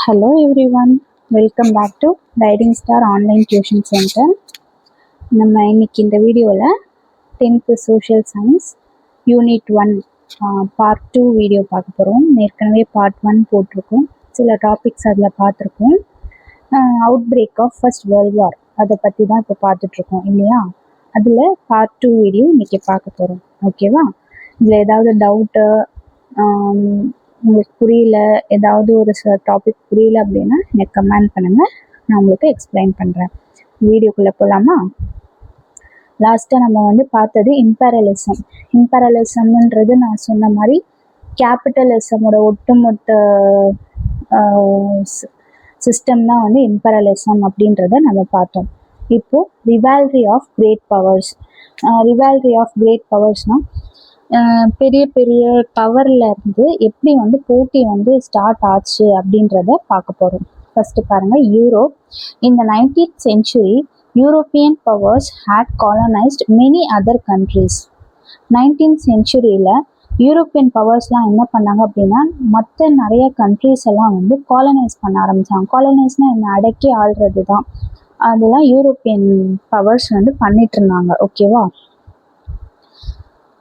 Hello everyone, welcome back to Guiding Star Online Tuition Center. நம்ம இன்னைக்கு இந்த வீடியோவில் 10th Social Science Unit 1 Part 2 video பார்க்க போகிறோம். ஏற்கனவே Part 1 போட்டிருக்கோம், சில டாபிக்ஸ் அதில் பார்த்துருக்கோம். Outbreak of first world war அதை பற்றி தான் இப்போ பார்த்துட்ருக்கோம் இல்லையா. அதில் Part 2 வீடியோ இன்றைக்கி பார்க்க போகிறோம். ஓகேவா? இதில் ஏதாவது டவுட்டு உங்களுக்கு புரியல, ஏதாவது ஒரு டாபிக் புரியல அப்படின்னா எனக்கு கமெண்ட் பண்ணுங்கள், நான் உங்களுக்கு எக்ஸ்பிளைன் பண்ணுறேன். வீடியோக்குள்ளே போகலாமா? லாஸ்ட்டாக நம்ம பார்த்தது இம்பீரியலிசம். இம்பீரியலிசம்ன்றது நான் சொன்ன மாதிரி கேபிட்டலிசமோட ஒட்டுமொத்த சிஸ்டம் தான் இம்பீரியலிசம் அப்படின்றத நம்ம பார்த்தோம். இப்போது rivalry of great powers. Rivalry of great பவர்ஸ்னால் பெரிய பெரிய பவரில் இருந்து எப்படி போட்டி ஸ்டார்ட் ஆச்சு அப்படின்றத பார்க்க போகிறோம். ஃபஸ்ட்டு பாருங்கள், யூரோப். இந்த 19th century European powers had colonised many other countries. 19th centuryயில் யூரோப்பியன் பவர்ஸ்லாம் என்ன பண்ணாங்க அப்படின்னா மற்ற நிறைய கண்ட்ரீஸ் எல்லாம் காலனைஸ் பண்ண ஆரம்பித்தாங்க. காலனைஸ்னால் என்ன? அடக்கி ஆள்றது தான். அதெல்லாம் யூரோப்பியன் பவர்ஸ் பண்ணிட்டு இருந்தாங்க. ஓகேவா?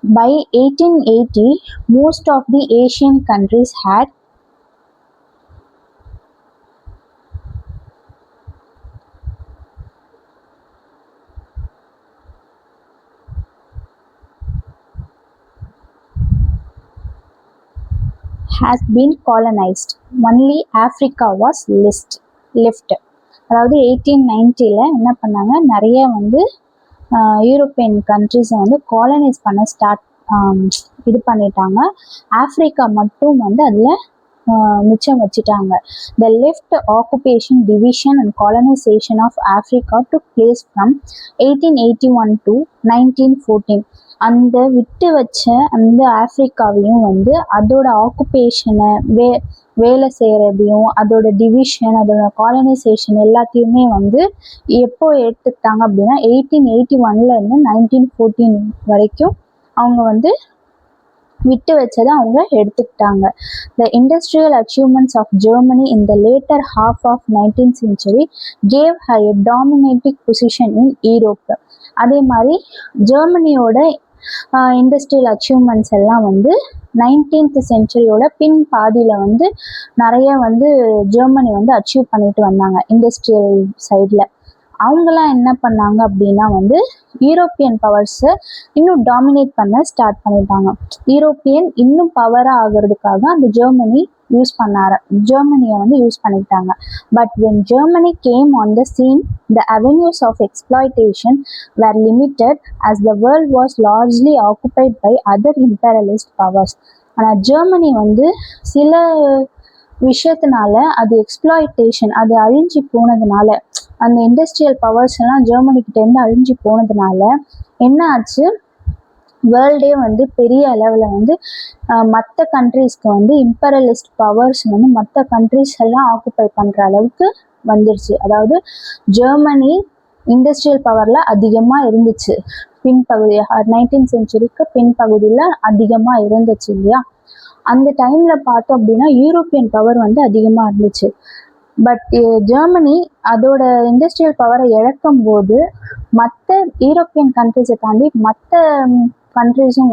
By 1880, most of the Asian countries had been colonized. Only Africa was left. அதாவது 1890ல் என்ன பண்ணாங்க, நிறைய யூரோப்பியன் கண்ட்ரிஸை காலனைஸ் பண்ண இது பண்ணிட்டாங்க. ஆஃப்ரிக்கா மட்டும் அதில் மிச்சம் வச்சுட்டாங்க. The left occupation division and colonisation of Africa took place from 1881 to 1914. அந்த விட்டு வச்ச அந்த ஆஃப்ரிக்காவையும் அதோட ஆக்குபேஷனை வேலை செய்கிறதையும் அதோட டிவிஷன் அதோட காலனைசேஷன் எல்லாத்தையுமே எப்போ எடுத்துக்கிட்டாங்க அப்படின்னா 1881 1914 வரைக்கும் அவங்க விட்டு வச்சதை அவங்க எடுத்துக்கிட்டாங்க. The industrial achievements of Germany in the later half of 19th century gave her a dominating position in Europe. அதே மாதிரி ஜெர்மனியோட இண்டஸ்ட்ரியல் அச்சீவ்மெண்ட்ஸ் எல்லாம் 19th centuryயோட பின் பாதியில் நிறைய ஜெர்மனி அச்சீவ் பண்ணிட்டு வந்தாங்க. இண்டஸ்ட்ரியல் சைடில் அவங்களாம் என்ன பண்ணாங்க அப்படின்னா யூரோப்பியன் பவர்ஸை இன்னும் டாமினேட் பண்ண ஸ்டார்ட் பண்ணிட்டாங்க. யூரோப்பியன் இன்னும் பவராக ஆகிறதுக்காக அந்த ஜெர்மனியை யூஸ் பண்ணிட்டாங்க. But when Germany came on the scene, the avenues of exploitation were limited as the world was largely occupied by other imperialist powers. ஆனால் ஜெர்மனி சில விஷயத்தினால அது எக்ஸ்ப்ளாய்டேஷன் அது அழிஞ்சு போனதுனால, அந்த இண்டஸ்ட்ரியல் பவர்ஸ் எல்லாம் ஜெர்மனிக்கிட்டேருந்து அழிஞ்சு போனதுனால என்ன ஆச்சு, வேர்ல்டே பெரிய அளவில் மற்ற கண்ட்ரீஸ்க்கு இம்பீரியலிஸ்ட் பவர்ஸ் மற்ற கண்ட்ரீஸ் எல்லாம் ஆக்குப்பை பண்ணுற அளவுக்கு வந்துருச்சு. அதாவது ஜெர்மனி இண்டஸ்ட்ரியல் பவரில் அதிகமாக இருந்துச்சு. பின்பகுதி 19th centuryக்கு பின்பகுதியில் அதிகமாக இருந்துச்சு இல்லையா. அந்த டைமில் பார்த்தோம் அப்படின்னா யூரோப்பியன் பவர் அதிகமாக இருந்துச்சு. பட் ஜெர்மனி அதோட இண்டஸ்ட்ரியல் பவரை இழக்கும் போது மற்ற யூரோப்பியன் கண்ட்ரிஸை தாண்டி மற்ற கண்ட்ரிஸும்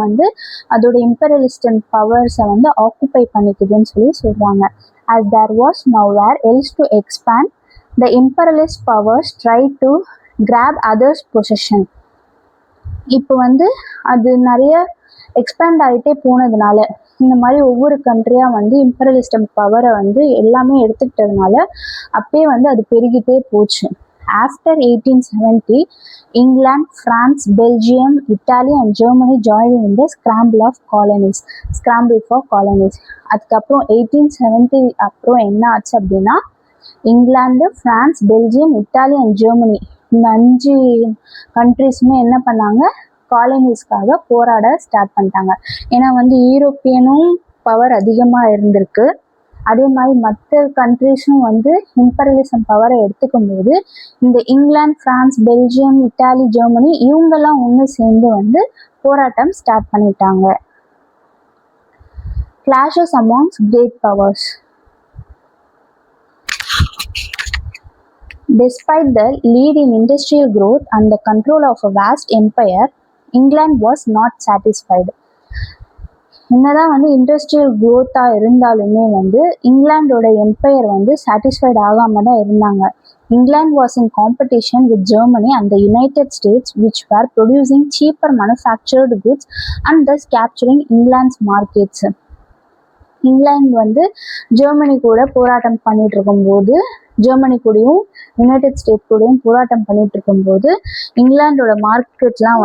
அதோட இம்பீரியலிஸ்ட் பவர்ஸை ஆக்குப்பை பண்ணிக்குதுன்னு சொல்கிறாங்க. as there was nowhere else to expand, the imperialist powers tried to grab others' possession. இப்போ அது நிறைய எக்ஸ்பேண்ட் ஆகிட்டே போனதுனால இந்த மாதிரி ஒவ்வொரு கண்ட்ரியாக இம்பீரியலிஸ்ட் பவரை எல்லாமே எடுத்துக்கிட்டதுனால அப்பயே அது பெருகிட்டே போச்சு. After 1870, England, France, Belgium, Italy and Germany join in the scramble for colonies. அதுக்கப்புறம் 1870 அப்புறம் என்ன ஆச்சு அப்படின்னா England, France, Belgium, Italy and Germany இந்த 5 கண்ட்ரிஸுமே என்ன பண்ணாங்க, காலனிஸ்க்காக போராட ஸ்டார்ட் பண்ணிட்டாங்க. ஏன்னா யூரோப்பியனும் பவர் அதிகமாக இருந்திருக்கு, அதே மாதிரி மற்ற கண்ட்ரிஸும் இம்பீரியலிசம் பவரை எடுத்துக்கும் போது இந்த England, France, Belgium, Italy, Germany இவங்கெல்லாம் ஒன்று சேர்ந்து போராட்டம் ஸ்டார்ட் பண்ணிட்டாங்க. Clashes amongst great powers. Despite the lead in industrial growth and the control of a vast empire, England was not satisfied. என்னதான் வந்து இண்டஸ்ட்ரியல் க்ரோத்தாக இருந்தாலுமே வந்து இங்கிலாண்டோட எம்பையர் வந்து சாட்டிஸ்ஃபைட் ஆகாமல் தான் இருந்தாங்க. England was in competition with Germany and the United States which were producing cheaper manufactured goods and thus capturing England's markets. England வந்து Germany கூட போராட்டம் பண்ணிட்டு இருக்கும்போது, ஜெர்மனி கூடயும் யுனைடெட் ஸ்டேட் கூடயும் போராட்டம் பண்ணிட்டு இருக்கும்போது இங்கிலாண்டோட மார்க்கெட்லாம்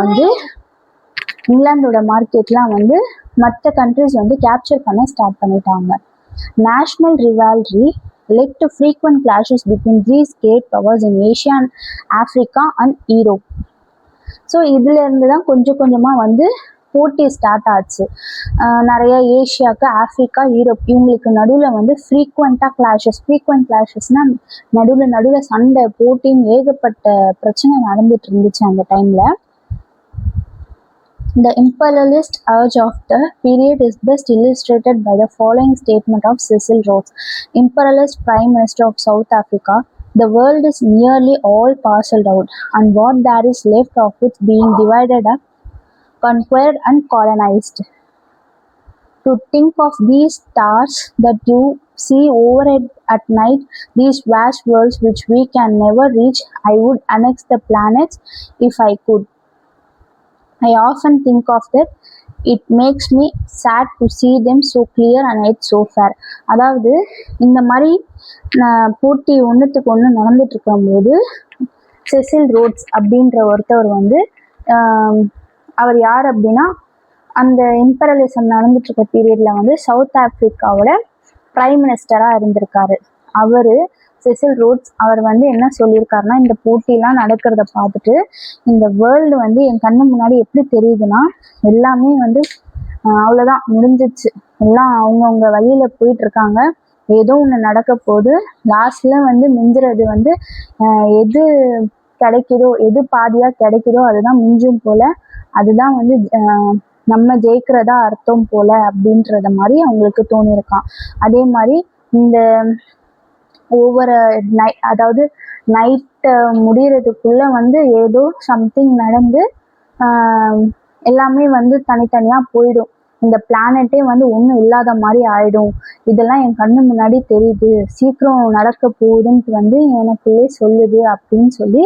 வந்து மற்ற கண்ட்ரிஸ் வந்து கேப்சர் பண்ண ஸ்டார்ட் பண்ணிட்டாங்க. National rivalry led to frequent clashes between these great powers in Asia and Africa and Europe. So இதுல இருந்து தான் கொஞ்சம் கொஞ்சமாக வந்து போட்டி ஸ்டார்ட் ஆச்சு. நிறைய ஏஷியாவுக்கு, ஆஃப்ரிக்கா, யூரோப் இவங்களுக்கு நடுவில் வந்து ஃப்ரீக்வெண்ட் கிளாஷஸ்னால் நடுவில் சண்டை, போட்டின்னு ஏகப்பட்ட பிரச்சனை நடந்துட்டு இருந்துச்சு அந்த டைமில். The imperialist urge of the period is best illustrated by the following statement of Cecil Rhodes, imperialist Prime Minister of South Africa. The world is nearly all parceled out, and what there is left of it being divided up, conquered and colonized. To think of these stars that you see overhead at night, these vast worlds which we can never reach, I would annex the planets if I could. I often think of that. It makes me sad to see them so clear and yet so fair. அதாவது இந்த மாதிரி போட்டி ஒன்றுத்துக்கு ஒன்று நடந்துட்டு இருக்கும்போது Cecil roads அப்படின்ற ஒருத்தவர் வந்து அவர் யார் அப்படின்னா அந்த இம்பீரியலிசம் நடந்துட்டு இருக்க பீரியட்ல வந்து சவுத் ஆப்பிரிக்காவோட பிரைம் மினிஸ்டராக இருந்திருக்காரு. அவர் செசில் ரோட்ஸ் அவர் வந்து என்ன சொல்லியிருக்காருன்னா, இந்த போட்டிலாம் நடக்கிறத பார்த்துட்டு இந்த வேர்ல்டு வந்து என் கண்ணு முன்னாடி எப்படி தெரியுதுன்னா எல்லாமே வந்து அவ்வளோதான், முடிஞ்சிச்சு, எல்லாம் அவங்கவுங்க வழியில் போயிட்டுருக்காங்க, ஏதோ ஒன்று நடக்க போகுது, லாஸ்டில் வந்து மிஞ்சுறது வந்து எது கிடைக்குதோ, எது பாதியாக கிடைக்குதோ அதுதான் மிஞ்சும் போல், அதுதான் வந்து நம்ம ஜெயிக்கிறதா அர்த்தம் போல் அப்படின்றத மாதிரி அவங்களுக்கு தோணியிருக்கான். அதே மாதிரி இந்த ஒவ்வொரு அதாவது நைட்டு முடிகிறதுக்குள்ளே வந்து ஏதோ சம்திங் நடந்து எல்லாமே வந்து தனித்தனியாக போயிடும், இந்த பிளானட்டே வந்து ஒன்றும் இல்லாத மாதிரி ஆயிடும், இதெல்லாம் என் கண்ணு முன்னாடி தெரியுது, சீக்கிரம் நடக்க போகுதுன்ட்டு வந்து எனக்குள்ளே சொல்லுது அப்படின்னு சொல்லி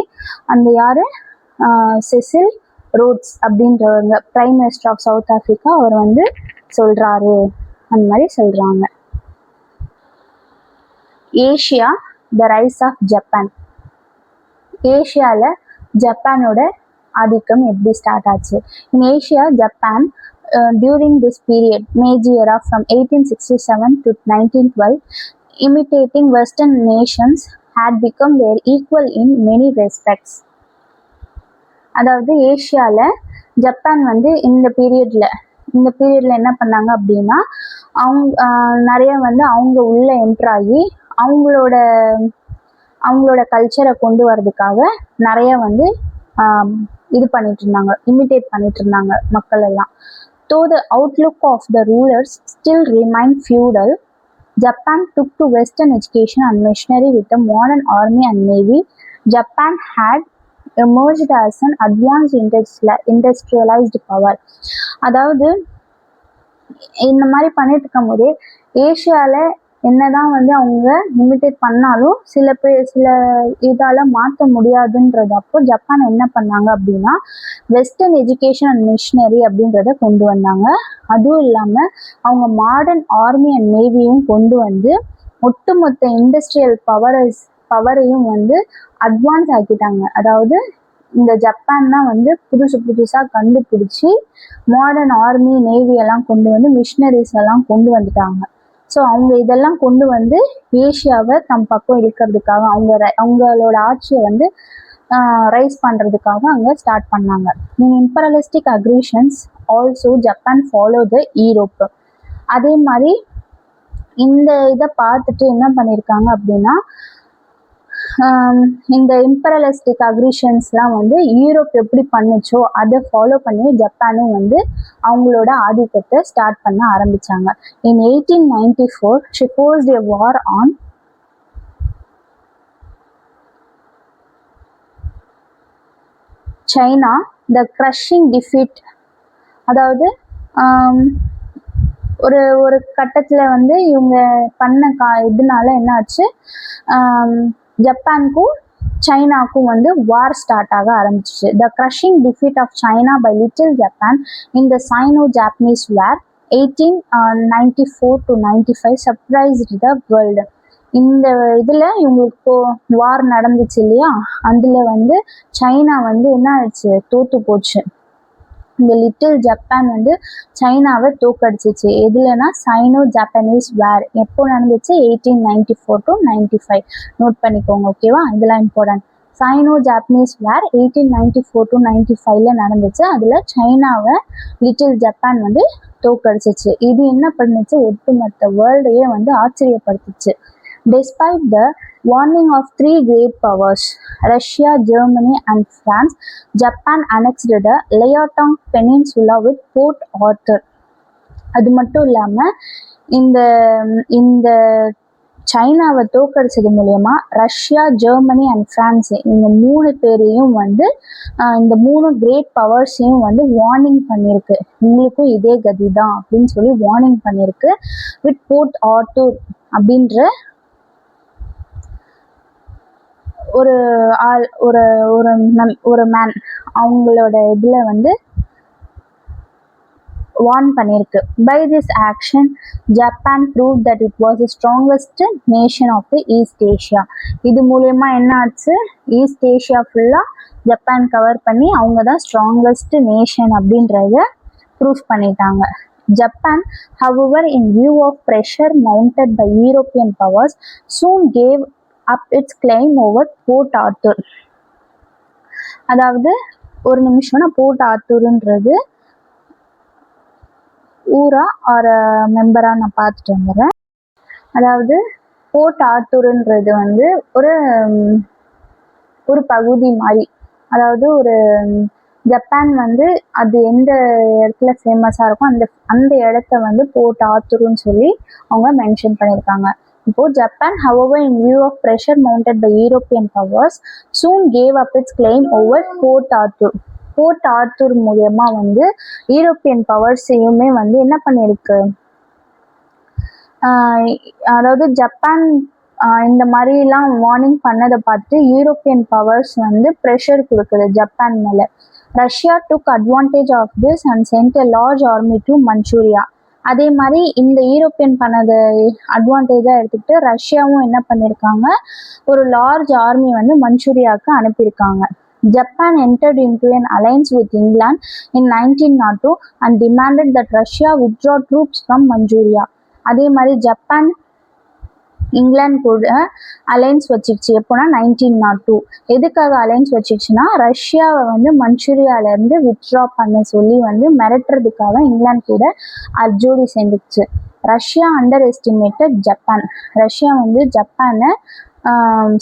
அந்த யார் செசில் ரோட்ஸ் அப்படின்றவங்க prime minister of South Africa அவர் வந்து சொல்கிறாரு, அந்த மாதிரி சொல்கிறாங்க. Asia the rise of Japan. ஏஷியாவில் ஜப்பானோட ஆதிக்கம் எப்படி ஸ்டார்ட் ஆச்சு? In Asia Japan during this period, Meiji era from 1867 to 1912, imitating Western nations, had become their equal in many respects. அதாவது ஏஷியாவில் ஜப்பான் வந்து இந்த பீரியடில் என்ன பண்ணாங்க அப்படின்னா, அவங்க நிறைய வந்து அவங்க உள்ள என்ட்ராகி அவங்களோட கல்ச்சரை கொண்டு வர்றதுக்காக நிறைய வந்து இது பண்ணிட்டு இருந்தாங்க, இமிட்டேட் பண்ணிட்டு இருந்தாங்க மக்கள் எல்லாம். Though the outlook of the rulers still remained feudal, Japan took to Western education and machinery with a modern army and navy. Japan had emerged as an advanced industrialized power. அதாவது இந்த மாதிரி பண்ணிட்டு இருக்கும் போதே ஏஷியாவில் என்னதான் வந்து அவங்க இமிட்டேட் பண்ணாலும் சில இதால் மாற்ற முடியாதுன்றது அப்போ ஜப்பான் என்ன பண்ணாங்க அப்படின்னா வெஸ்டர்ன் எஜுகேஷன் அண்ட் மிஷினரி அப்படின்றத கொண்டு வந்தாங்க. அதுவும் இல்லாமல் அவங்க மாடர்ன் ஆர்மி அண்ட் நேவியும் கொண்டு வந்து ஒட்டுமொத்த இண்டஸ்ட்ரியல் பவரையும் வந்து அட்வான்ஸ் ஆக்கிட்டாங்க. அதாவது இந்த ஜப்பான் தான் வந்து புதுசாக கண்டுபிடிச்சி மாடர்ன் ஆர்மி நேவி எல்லாம் கொண்டு வந்து மிஷினரிஸ் எல்லாம் கொண்டு வந்துட்டாங்க. ஸோ அவங்க இதெல்லாம் கொண்டு வந்து ஏஷியாவை தம் பக்கம் இருக்கிறதுக்காக அவங்களோட ஆட்சியை வந்து ரைஸ் பண்ணுறதுக்காக அங்கே ஸ்டார்ட் பண்ணாங்க. In imperialistic aggressions also Japan follow the Europe. அதே மாதிரி இந்த இதை பார்த்துட்டு என்ன பண்ணியிருக்காங்க அப்படின்னா இந்த இம்பீரியலிஸ்டிக் அக்ரிஷன்ஸ்லாம் வந்து யூரோப் எப்படி பண்ணுச்சோ அதை ஃபாலோ பண்ணி ஜப்பானும் வந்து அவங்களோட ஆதிக்கத்தை ஸ்டார்ட் பண்ண ஆரம்பித்தாங்க. இன் 1894 she forced a war on China, the crushing defeat. அதாவது ஒரு ஒரு கட்டத்தில் வந்து இவங்க பண்ண இதனால என்ன ஆச்சு, ஜப்பானுக்கும் சைனாக்கும் வந்து வார் ஸ்டார்ட் ஆக ஆரம்பிச்சிச்சு. The crushing defeat of China by little Japan in the Sino Japanese war 1894 to 95 surprised the world. இந்த இதில் இவங்களுக்கு வார் நடந்துச்சு இல்லையா, அதில் வந்து சைனா வந்து என்ன ஆயிடுச்சு, தோற்று போச்சு. இந்த லிட்டில் ஜப்பான் வந்து சைனாவை தோக்கடிச்சிச்சு. எதுலனா சைனோ ஜாப்பனீஸ் வார் எப்போ நடந்துச்சு, 1894 to 95. நோட் பண்ணிக்கோங்க, ஓகேவா, இதெல்லாம் important. Cyano Japanese war 1894 to 95ல நடந்துச்சு. அதில் சைனாவை லிட்டில் ஜப்பான் வந்து தோக்கடிச்சிச்சு. இது என்ன பண்ணுச்சு, ஒட்டுமொத்த வேர்ல்டையே வந்து ஆச்சரியப்படுத்துச்சு. Despite the warning of three great powers, Russia, Germany and France, Japan annexed the Liaotong Peninsula with Port Arthur. அது மட்டும் இல்லாமல் இந்த இந்த சைனாவை தோக்கடிச்சது மூலயமா ரஷ்யா, ஜெர்மனி அண்ட் பிரான்ஸ் இந்த 3 பேரையும் வந்து இந்த 3 கிரேட் பவர்ஸையும் வந்து வார்னிங் பண்ணியிருக்கு. உங்களுக்கும் இதே கதி தான் அப்படின்னு சொல்லி வார்னிங் பண்ணியிருக்கு. வித் போர்ட் ஆர்த்தூர் அப்படின்ற ஒரு ஆள், ஒரு மேன் அவங்களோட இதில் வந்து வார்ன் பண்ணியிருக்கு. By this action Japan proved that it was the strongest nation of the East Asia. இது மூலயமா என்ன ஆச்சு, ஈஸ்ட் ஏஷியா ஃபுல்லாக ஜப்பான் கவர் பண்ணி அவங்க தான் ஸ்ட்ராங்கஸ்ட் நேஷன் அப்படின்றத ப்ரூஃப் பண்ணிட்டாங்க. Japan, however, in view of pressure mounted by European powers, soon gave up its claim over Port Arthur. அதாவது ஒரு நிமிஷம், நான் போர்ட் ஆர்த்தூர்ன்றது ஊரா ஒரு மெம்பரா நான் பார்த்துட்டு வந்துடுறேன். அதாவது போர்ட் ஆர்த்தூர்ன்றது வந்து ஒரு பகுதி மாதிரி, அதாவது ஒரு ஜப்பான் வந்து அது எந்த இடத்துல ஃபேமஸாக இருக்கும் அந்த இடத்த வந்து போர்ட் ஆர்த்தூர்னு சொல்லி அவங்க மென்ஷன் பண்ணியிருக்காங்க. இப்போ Japan, however, in view of pressure mounted by European powers, soon gave up its claim over Port Arthur. Port Arthur மூலமா வந்து யூரோப்பியன் பவர்ஸையுமே வந்து என்ன பண்ணியிருக்கு, அதாவது ஜப்பான் இந்த மாதிரிலாம் வார்னிங் பண்ணதை பார்த்து யூரோப்பியன் பவர்ஸ் வந்து ப்ரெஷர் கொடுக்குது ஜப்பான் மேலே. Russia took advantage of this and sent a large army to Manchuria. அதே மாதிரி இந்த யூரோப்பியன் பண்ணதை அட்வான்டேஜாக எடுத்துக்கிட்டு ரஷ்யாவும் என்ன பண்ணியிருக்காங்க, ஒரு லார்ஜ் ஆர்மி வந்து மஞ்சூரியாவுக்கு அனுப்பியிருக்காங்க. Japan entered into an alliance with England in 1902 and demanded that Russia withdraw troops from Manchuria. அதே மாதிரி ஜப்பான் இங்கிலாந்து கூட அலைன்ஸ் வச்சுக்கிச்சு. எப்போனா 1902. எதுக்காக அலைன்ஸ் வச்சுக்கிச்சுன்னா ரஷ்யாவை வந்து மஞ்சூரியாவிலேருந்து வித்ட்ரா பண்ண சொல்லி வந்து மிரட்டுறதுக்காக இங்கிலாந்து கூட ஜோடி சேர்ந்துச்சு. Russia underestimated Japan. Russia வந்து ஜப்பானை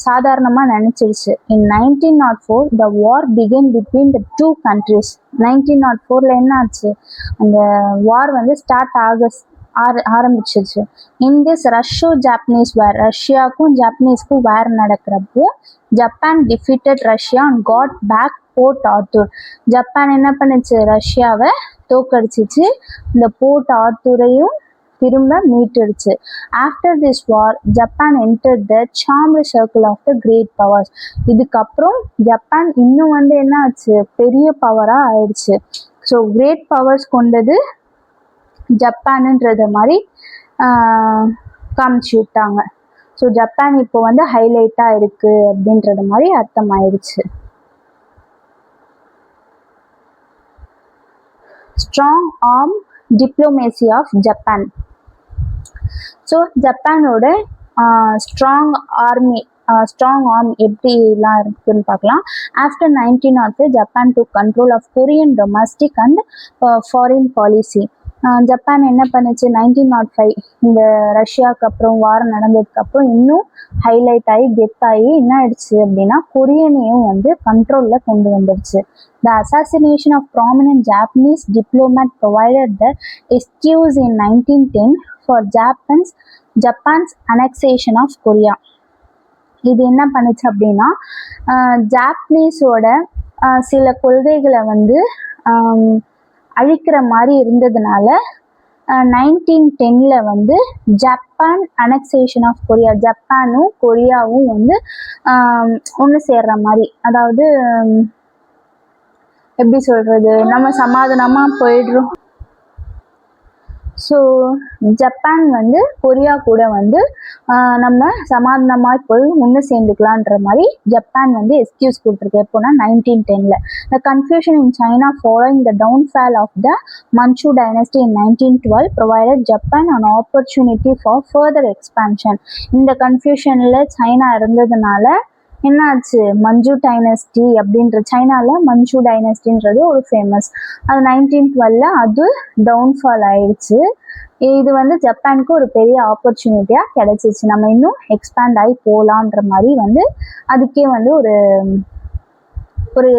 சாதாரணமாக நினச்சிருச்சு. In 1904 the war begin between the two countries. 1904 என்ன ஆச்சு, அந்த வார் வந்து ஸ்டார்ட் ஆரம்பிச்சிருச்சு. இன் திஸ் ரஷ்யோ ஜாப்பனீஸ் வார், ரஷ்யாவுக்கும் ஜாப்பனீஸ்க்கும் வார் நடக்கிறப்போ Japan defeated Russia and got back Port Arthur. Japan என்ன பண்ணுச்சு, ரஷ்யாவை தோக்கடிச்சிச்சு, இந்த போர்ட் ஆர்த்தூரையும் திரும்ப மீட்டுடுச்சு. After this war Japan entered the charmed circle of the great powers. இதுக்கப்புறம் ஜப்பான் இன்னும் வந்து என்ன ஆச்சு, பெரிய பவராக ஆயிடுச்சு. ஸோ கிரேட் பவர்ஸ் கொண்டது ஜப்பானுன்றது மாதிரி காமிச்சு விட்டாங்க. ஸோ ஜப்பான் இப்போ வந்து ஹைலைட்டாக இருக்கு அப்படின்றது மாதிரி அர்த்தம் ஆயிடுச்சு. Strong arm diplomacy of Japan. So ஜப்பானோட ஸ்ட்ராங் ஆர்ம் எப்படிலாம் இருக்குன்னு பார்க்கலாம். After 1905 Japan to control of Korean domestic and foreign policy. Japan என்ன பண்ணுச்சு, 1905 இந்த ரஷ்யாவுக்கு அப்புறம் வாரம் நடந்ததுக்கப்புறம் இன்னும் ஹைலைட் ஆகி கெத்தாகி என்ன ஆயிடுச்சு அப்படின்னா கொரியனையும் வந்து கண்ட்ரோலில் கொண்டு வந்துடுச்சு. The assassination of prominent Japanese diplomat provided the excuse in 1910 for Japan's annexation of Korea. இது என்ன பண்ணுச்சு அப்படின்னா ஜாப்பனீஸோட சில கொள்கைகளை வந்து அழிக்கிற மாதிரி இருந்ததுனால 1910 வந்து ஜப்பான் அனெக்சேஷன் ஆஃப் கொரியா, ஜப்பானும் கொரியாவும் வந்து ஒன்று சேர்ற மாதிரி, அதாவது எப்படி சொல்றது, நம்ம சமாதானமா போயிடுறோம். ஸோ ஜப்பான் வந்து கொரியா கூட வந்து நம்ம சமாதானமாக போய் ஒன்று சேர்ந்துக்கலான்ற மாதிரி ஜப்பான் வந்து எக்ஸ்கியூஸ் கொடுத்துருக்கு. எப்போனா 1910. The confusion in China following the downfall of the Manchu dynasty in 1912 provided Japan an opportunity for further expansion. இந்த கன்ஃபியூஷனில் சைனா இருந்ததுனால என்னாச்சு, மஞ்சு டைனஸ்டி அப்படின்ற, சைனாவில் மஞ்சு டைனஸ்டின்றது ஒரு ஃபேமஸ், அது 1912 அது டவுன்ஃபால் ஆயிடுச்சு. இது வந்து ஜப்பானுக்கு ஒரு பெரிய ஆப்பர்ச்சுனிட்டியாக கிடைச்சிச்சு, நம்ம இன்னும் எக்ஸ்பேண்ட் ஆகி போகலான்ற மாதிரி வந்து அதுக்கே வந்து ஒரு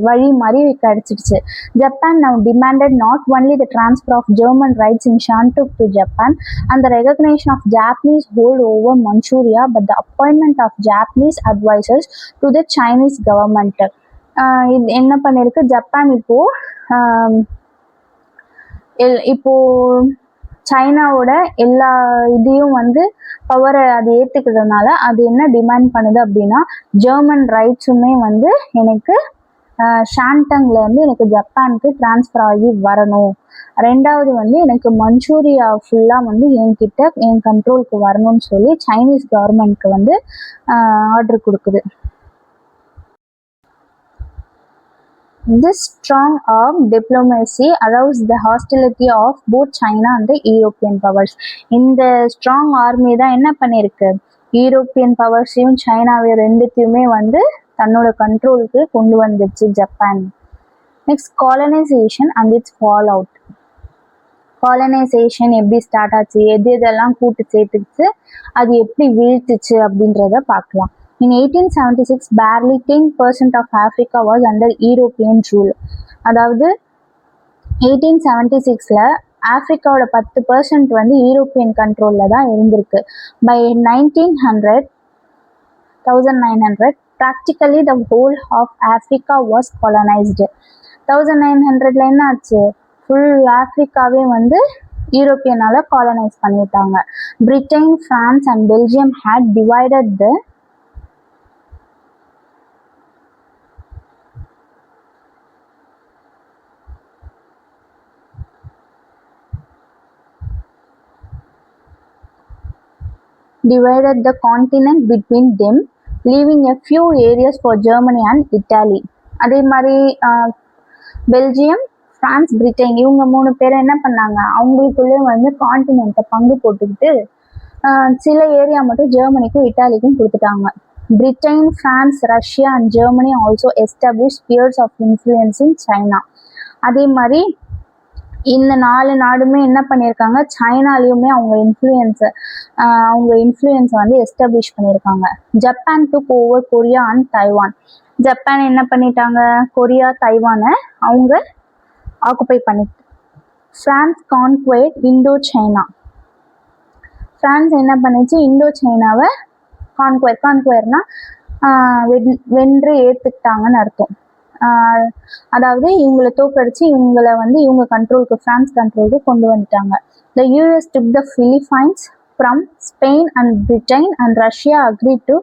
வழி மாதிரி கிடைச்சிடுச்சு. Japan now demanded not only the transfer of German rights in Shantou to Japan and the recognition of Japanese hold over Manchuria, but the appointment of Japanese advisors to the Chinese government. இது என்ன பண்ணிருக்கு Japan இப்போ சைனாவோட எல்லா இதையும் வந்து பவரை அது ஏற்றுக்கிறதுனால அது என்ன டிமாண்ட் பண்ணுது அப்படின்னா, ஜெர்மன் ரைட்ஸுமே வந்து எனக்கு ஷான்டங்லேருந்து எனக்கு ஜப்பானுக்கு டிரான்ஸ்ஃபர் ஆகி வரணும். ரெண்டாவது வந்து எனக்கு மஞ்சூரியா ஃபுல்லாக வந்து என் கண்ட்ரோலுக்கு வரணும்னு சொல்லி சைனீஸ் கவர்மெண்ட்க்கு வந்து ஆர்டர் கொடுக்குது. This strong arm diplomacy aroused the hostility of both China and the European powers. இந்த ஸ்ட்ராங் ஆர்மி தான் என்ன பண்ணிருக்கு, யூரோப்பியன் பவர்ஸையும் சைனாவையும் ரெண்டுத்தையுமே வந்து தன்னோட கண்ட்ரோலுக்கு கொண்டு வந்துச்சு Japan. Next colonisation and it's fall out. Colonisation எப்படி ஸ்டார்ட் ஆச்சு, எதெல்லாம் கூட்டு சேர்த்துச்சு, அது எப்படி வீழ்த்துச்சு அப்படின்றத பார்க்கலாம். In 1876, barely 10% of Africa was under European rule. அதாவது 1876ல ஆப்பிரிக்காவோட 10% வந்து யூரோப்பியன் கண்ட்ரோலில் தான் இருந்திருக்கு. By 1900 practically the whole of Africa was colonized. 1900ல என்ன ஆச்சு, ஃபுல் ஆப்பிரிக்காவே வந்து யூரோப்பியனால காலனைஸ் பண்ணிட்டாங்க. Britain, France and Belgium had divided the continent between them, leaving a few areas for Germany and Italy. அதே மாதிரி பெல்ஜியம், பிரான்ஸ், பிரிட்டன் இவங்க 3 பேரும் என்ன பண்ணாங்க, அவங்களுக்குள்ளே வந்து கான்டினென்ட்டை பங்கு போட்டுக்கிட்டு சில ஏரியா மட்டும் ஜெர்மனிக்கும் இட்டாலிக்கும் கொடுத்துட்டாங்க. Britain, France, Russia and Germany also establish spheres of influence in China. அதே மாதிரி இந்த 4 நாடுமே என்ன பண்ணியிருக்காங்க, சைனாலையுமே அவங்க இன்ஃப்ளூயன்ஸை வந்து எஸ்டாப்ளிஷ் பண்ணியிருக்காங்க. Japan took over Korea and Taiwan. Japan என்ன பண்ணிட்டாங்க, கொரியா, தைவானை அவங்க ஆக்குப்பை பண்ணிட்டு. France conquer Indo China. France என்ன பண்ணிச்சு, இண்டோ சைனாவை கான்குவேர்னா வென்று ஏற்றுக்கிட்டாங்கன்னு அர்த்தம். அதாவது இவங்களை தோக்கடிச்சு இவங்களை வந்து இவங்க கண்ட்ரோலுக்கு, பிரான்ஸ் கண்ட்ரோலுக்கு கொண்டு வந்துட்டாங்க. The US took the Philippines from Spain and Britain and Russia agreed to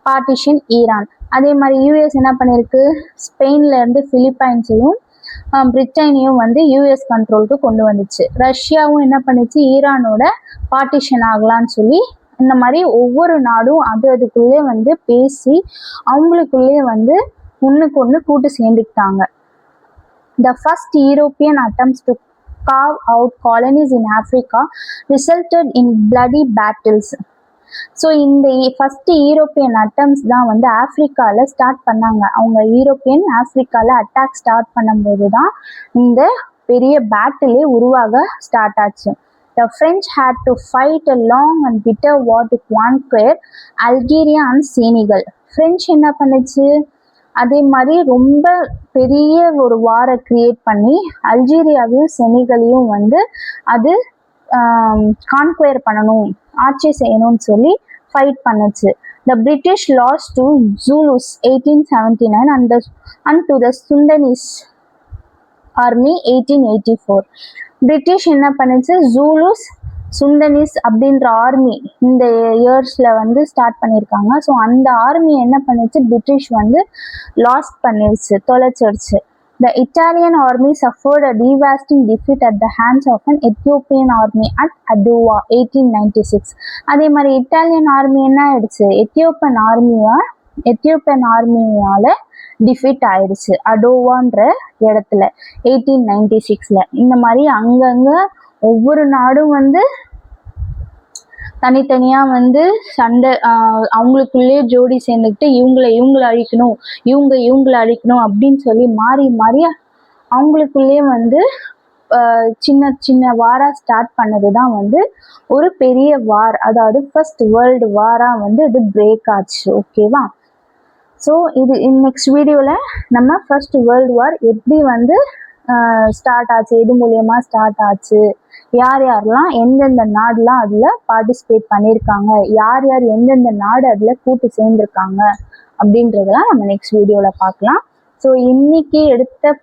partition Iran. அதே மாதிரி யூஎஸ் என்ன பண்ணிருக்கு, ஸ்பெயின்ல இருந்து பிலிப்பைன்ஸையும் பிரிட்டனையும் வந்து யூஎஸ் கண்ட்ரோலுக்கு கொண்டு வந்துச்சு. ரஷ்யாவும் என்ன பண்ணிச்சு, ஈரானோட பார்ட்டிஷன் ஆகலான்னு சொல்லி இந்த மாதிரி ஒவ்வொரு நாடும் அதுக்குள்ளே வந்து பேசி அவங்களுக்குள்ளே வந்து ஒன்றுக்கு ஒன்று கூட்டு சேர்ந்துக்கிட்டாங்க. The first European attempts to carve out colonies in Africa resulted in bloody battles. So இந்த ஃபர்ஸ்ட் யூரோப்பியன் அட்டம்ஸ் தான் வந்து ஆப்பிரிக்காவில் ஸ்டார்ட் பண்ணாங்க. அவங்க யூரோப்பியன் ஆப்பிரிக்காவில் அட்டாக் ஸ்டார்ட் பண்ணும்போது தான் இந்த பெரிய பேட்டிலே உருவாக ஸ்டார்ட் ஆச்சு. The French had to fight a long and bitter war to conquer Algeria and Senegal. French என்ன பண்ணுச்சு, அதே மாதிரி ரொம்ப பெரிய ஒரு வாரை கிரியேட் பண்ணி அல்ஜீரியாவையும் செனிகலையும் வந்து அது கான்குயர் பண்ணணும், ஆட்சி செய்யணும்னு சொல்லி ஃபைட் பண்ணுச்சு. The British lost to Zulus 1879 and to the Sundanese Army 1884. British என்ன பண்ணுச்சு, ஜூலூஸ் சுண்டனிஸ் அப்படின்ற ஆர்மி இந்த இயர்ஸ்ல வந்து ஸ்டார்ட் பண்ணியிருக்காங்க. ஸோ அந்த ஆர்மி என்ன பண்ணுச்சு, பிரிட்டிஷ் வந்து லாஸ்ட் பண்ணிடுச்சு, தொலைச்சிடுச்சு. The Italian army suffered a devastating defeat at the hands of an Ethiopian army at Adowa 1896. அதே மாதிரி இட்டாலியன் ஆர்மி என்ன ஆயிடுச்சு, எத்தியோப்பியன் ஆர்மியால டிஃபீட் ஆயிடுச்சு அடோவான்ற இடத்துல 1896. இந்த மாதிரி அங்கங்க ஒவ்வொரு நாடும் வந்து தனித்தனியா வந்து சண்டை, அவங்களுக்குள்ளே ஜோடி சேர்ந்துக்கிட்டு இவங்களை அழிக்கணும், இவங்களை அழிக்கணும் அப்படின்னு சொல்லி மாறி மாறி அவங்களுக்குள்ளே வந்து சின்ன சின்ன வாரா ஸ்டார்ட் பண்ணதுதான் வந்து ஒரு பெரிய வார், அதாவது ஃபர்ஸ்ட் வேர்ல்டு வாரா வந்து இது பிரேக் ஆச்சு. ஓகேவா? ஸோ இது நெக்ஸ்ட் வீடியோவில் நம்ம ஃபர்ஸ்ட் வேர்ல்டு வார் எப்படி வந்து ஸ்டார்ட் ஆச்சு, எது மூலியமாக ஸ்டார்ட் ஆச்சு, யார் யாரெல்லாம் எந்தெந்த நாடுலாம் அதில் பார்ட்டிசிபேட் பண்ணியிருக்காங்க, யார் யார் எந்தெந்த நாடு அதில் கூட்டு சேர்ந்துருக்காங்க அப்படின்றதெல்லாம் நம்ம நெக்ஸ்ட் வீடியோவில் பார்க்கலாம். ஸோ இன்னைக்கு எடுத்த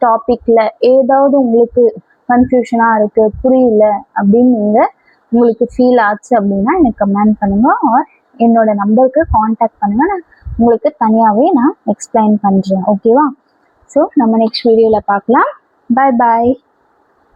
டாப்பிக்கில் ஏதாவது உங்களுக்கு கன்ஃபியூஷனாக இருக்குது, புரியல அப்படின்னு உங்களுக்கு ஃபீல் ஆச்சு அப்படின்னா எனக்கு கமெண்ட் பண்ணுங்கள், ஆர் என்னோட நம்பருக்கு காண்டாக்ட் பண்ணுங்கள், நான் உங்களுக்கு தனியாகவே நான் எக்ஸ்பிளைன் பண்ணுறேன். ஓகேவா? ஸோ நம்ம நெக்ஸ்ட் வீடியோவில் பார்க்கலாம். பாய் பாய்.